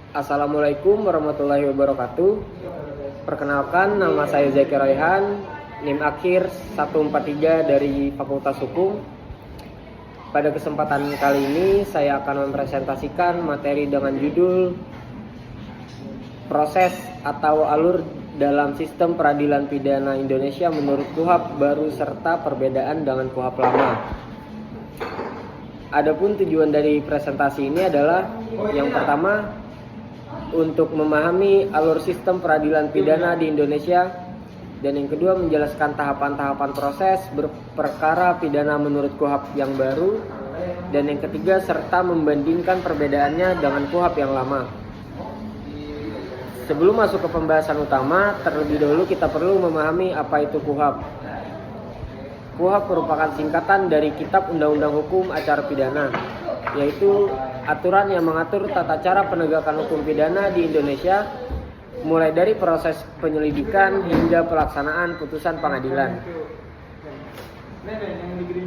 Assalamualaikum warahmatullahi wabarakatuh. Perkenalkan, nama saya Zaki Raihan, NIM akhir 143 dari Fakultas Hukum. Pada kesempatan kali ini saya akan mempresentasikan materi dengan judul proses atau alur dalam sistem peradilan pidana Indonesia menurut KUHP baru serta perbedaan dengan KUHP lama. Adapun tujuan dari presentasi ini adalah yang pertama, untuk memahami alur sistem peradilan pidana di Indonesia, dan yang kedua menjelaskan tahapan-tahapan proses berperkara pidana menurut KUHP yang baru, dan yang ketiga serta membandingkan perbedaannya dengan KUHP yang lama. Sebelum masuk ke pembahasan utama, terlebih dahulu kita perlu memahami apa itu KUHP. KUHP merupakan singkatan dari Kitab Undang-Undang Hukum Acara Pidana, yaitu aturan yang mengatur tata cara penegakan hukum pidana di Indonesia, mulai dari proses penyelidikan hingga pelaksanaan putusan pengadilan.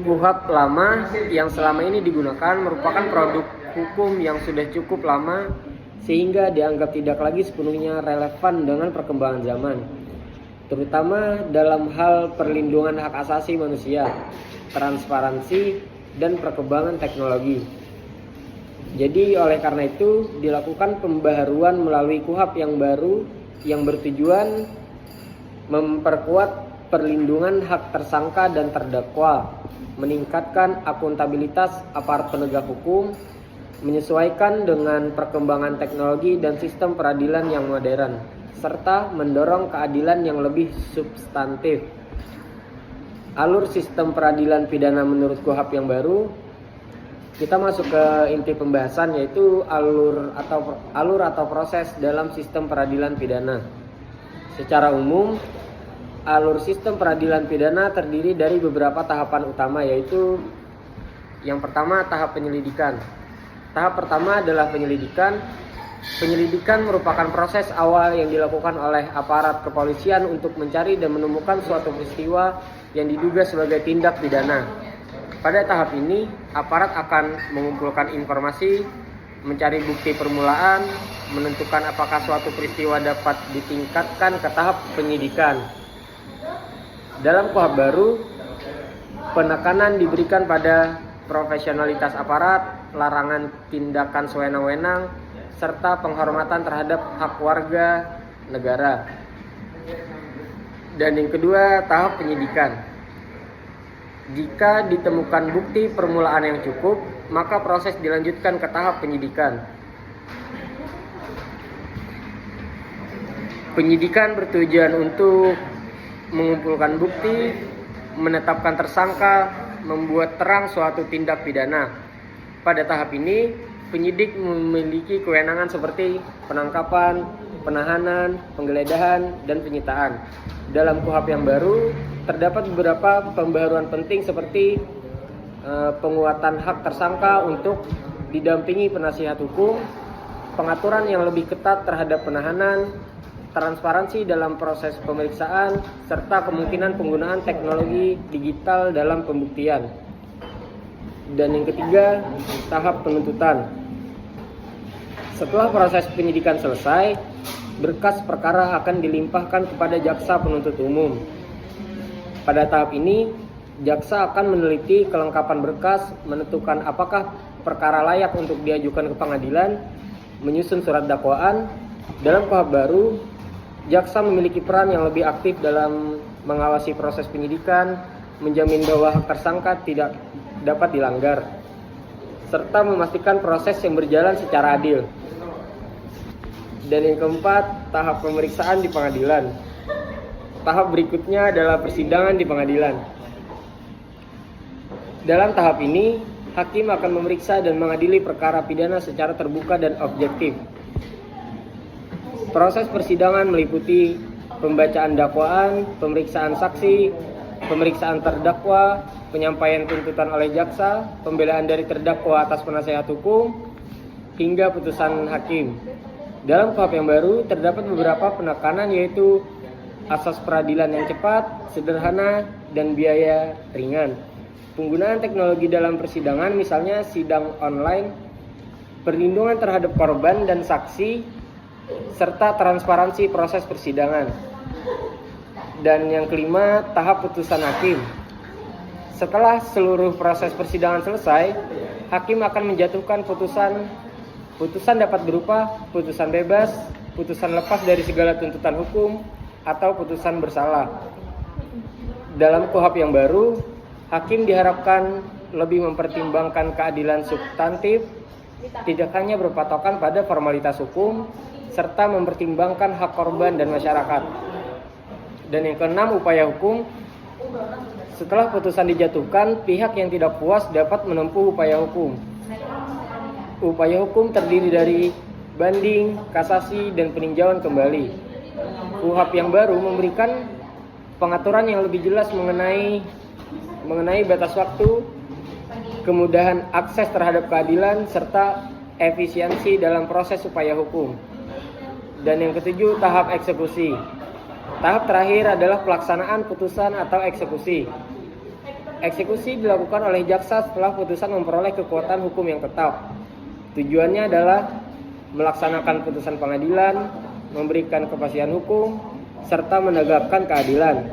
KUHP lama yang selama ini digunakan merupakan produk hukum yang sudah cukup lama sehingga dianggap tidak lagi sepenuhnya relevan dengan perkembangan zaman, terutama dalam hal perlindungan hak asasi manusia, transparansi, dan perkembangan teknologi. Jadi oleh karena itu dilakukan pembaharuan melalui KUHP yang baru yang bertujuan memperkuat perlindungan hak tersangka dan terdakwa, meningkatkan akuntabilitas aparat penegak hukum, menyesuaikan dengan perkembangan teknologi dan sistem peradilan yang modern, serta mendorong keadilan yang lebih substantif. Alur sistem peradilan pidana menurut KUHP yang baru, kita masuk ke inti pembahasan, yaitu alur atau proses dalam sistem peradilan pidana. Secara umum, alur sistem peradilan pidana terdiri dari beberapa tahapan utama, yaitu yang pertama tahap penyelidikan. Tahap pertama adalah penyelidikan. Penyelidikan merupakan proses awal yang dilakukan oleh aparat kepolisian untuk mencari dan menemukan suatu peristiwa yang diduga sebagai tindak pidana. Pada tahap ini, aparat akan mengumpulkan informasi, mencari bukti permulaan, menentukan apakah suatu peristiwa dapat ditingkatkan ke tahap penyidikan. Dalam KUHP baru, penekanan diberikan pada profesionalitas aparat, larangan tindakan sewenang-wenang, serta penghormatan terhadap hak warga negara. Dan yang kedua, tahap penyidikan. Jika ditemukan bukti permulaan yang cukup, maka proses dilanjutkan ke tahap penyidikan. Penyidikan bertujuan untuk mengumpulkan bukti, menetapkan tersangka, membuat terang suatu tindak pidana. Pada tahap ini, penyidik memiliki kewenangan seperti penangkapan, penahanan, penggeledahan, dan penyitaan. Dalam KUHP yang baru, terdapat beberapa pembaharuan penting seperti penguatan hak tersangka untuk didampingi penasihat hukum, pengaturan yang lebih ketat terhadap penahanan, transparansi dalam proses pemeriksaan, serta kemungkinan penggunaan teknologi digital dalam pembuktian. Dan yang ketiga, tahap penuntutan. Setelah proses penyidikan selesai, berkas perkara akan dilimpahkan kepada jaksa penuntut umum. Pada tahap ini, jaksa akan meneliti kelengkapan berkas, menentukan apakah perkara layak untuk diajukan ke pengadilan, menyusun surat dakwaan. Dalam KUHP baru, jaksa memiliki peran yang lebih aktif dalam mengawasi proses penyidikan, menjamin bahwa hak tersangka tidak dapat dilanggar, serta memastikan proses yang berjalan secara adil. Dan yang keempat, tahap pemeriksaan di pengadilan. Tahap berikutnya adalah persidangan di pengadilan. Dalam tahap ini, hakim akan memeriksa dan mengadili perkara pidana secara terbuka dan objektif. Proses persidangan meliputi pembacaan dakwaan, pemeriksaan saksi, pemeriksaan terdakwa, penyampaian tuntutan oleh jaksa, pembelaan dari terdakwa atas penasehat hukum, hingga putusan hakim. Dalam KUHP yang baru terdapat beberapa penekanan, yaitu asas peradilan yang cepat, sederhana, dan biaya ringan. Penggunaan teknologi dalam persidangan, misalnya sidang online, perlindungan terhadap korban dan saksi, serta transparansi proses persidangan. Dan yang kelima, tahap putusan hakim. Setelah seluruh proses persidangan selesai, hakim akan menjatuhkan putusan. Putusan dapat berupa putusan bebas, putusan lepas dari segala tuntutan hukum, atau putusan bersalah. Dalam KUHP yang baru, hakim diharapkan lebih mempertimbangkan keadilan substantif, tidak hanya berpatokan pada formalitas hukum, serta mempertimbangkan hak korban dan masyarakat. Dan yang keenam, upaya hukum. Setelah putusan dijatuhkan, pihak yang tidak puas dapat menempuh upaya hukum. Upaya hukum terdiri dari banding, kasasi, dan peninjauan kembali. KUHP yang baru memberikan pengaturan yang lebih jelas mengenai batas waktu, kemudahan akses terhadap keadilan, serta efisiensi dalam proses upaya hukum. Dan yang ketujuh, tahap eksekusi. Tahap terakhir adalah pelaksanaan putusan atau eksekusi. Eksekusi dilakukan oleh jaksa setelah putusan memperoleh kekuatan hukum yang tetap. Tujuannya adalah melaksanakan putusan pengadilan, memberikan kepastian hukum, serta menegakkan keadilan.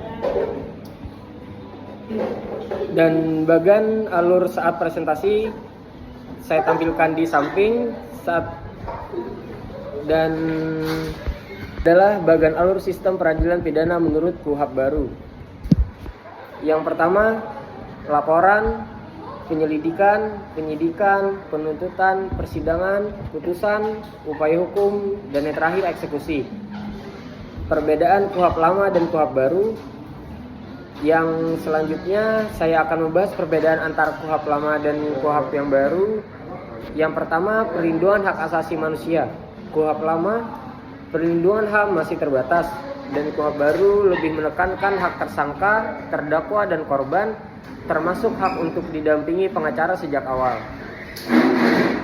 Dan bagian alur saat presentasi saya tampilkan di samping dan adalah bagian alur sistem peradilan pidana menurut KUHP baru. Yang pertama, laporan, penyelidikan, penyidikan, penuntutan, persidangan, putusan, upaya hukum, dan yang terakhir eksekusi. Perbedaan KUHP lama dan KUHP baru. Yang selanjutnya saya akan membahas perbedaan antara KUHP lama dan KUHP yang baru. Yang pertama, perlindungan hak asasi manusia. KUHP lama, perlindungan HAM masih terbatas, dan KUHP baru lebih menekankan hak tersangka, terdakwa, dan korban, termasuk hak untuk didampingi pengacara sejak awal.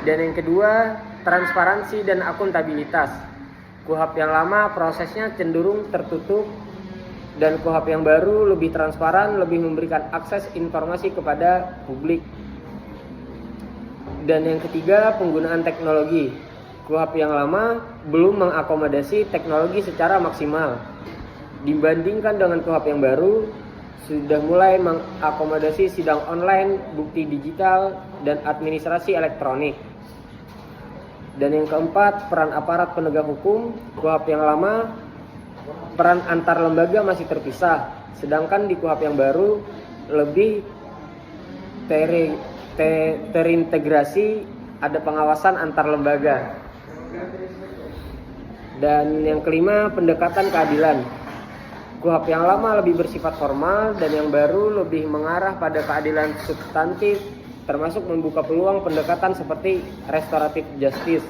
Dan yang kedua, transparansi dan akuntabilitas. KUHP yang lama prosesnya cenderung tertutup, dan KUHP yang baru lebih transparan, lebih memberikan akses informasi kepada publik. Dan yang ketiga, penggunaan teknologi. KUHP yang lama belum mengakomodasi teknologi secara maksimal. Dibandingkan dengan KUHP yang baru, sudah mulai mengakomodasi sidang online, bukti digital, dan administrasi elektronik. Dan yang keempat, peran aparat penegak hukum. KUHP yang lama, peran antar lembaga masih terpisah, sedangkan di KUHP yang baru lebih terintegrasi, ada pengawasan antar lembaga. Dan yang kelima, pendekatan keadilan. KUHP yang lama lebih bersifat formal, dan yang baru lebih mengarah pada keadilan substantif, termasuk membuka peluang pendekatan seperti restoratif justice.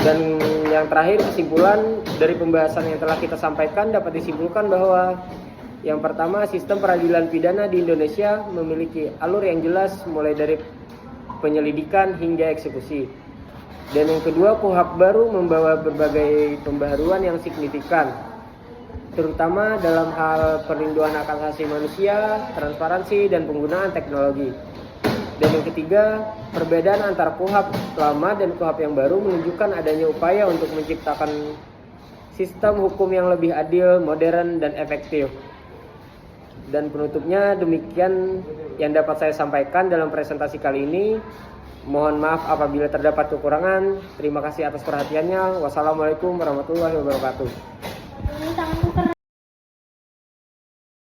Dan yang terakhir, kesimpulan dari pembahasan yang telah kita sampaikan dapat disimpulkan bahwa yang pertama, sistem peradilan pidana di Indonesia memiliki alur yang jelas mulai dari penyelidikan hingga eksekusi. Dan yang kedua, KUHP baru membawa berbagai pembaharuan yang signifikan, terutama dalam hal perlindungan hak asasi manusia, transparansi, dan penggunaan teknologi. Dan yang ketiga, perbedaan antara KUHP lama dan KUHP yang baru menunjukkan adanya upaya untuk menciptakan sistem hukum yang lebih adil, modern, dan efektif. Dan penutupnya, demikian yang dapat saya sampaikan dalam presentasi kali ini. Mohon maaf apabila terdapat kekurangan. Terima kasih atas perhatiannya. Wassalamualaikum warahmatullahi wabarakatuh.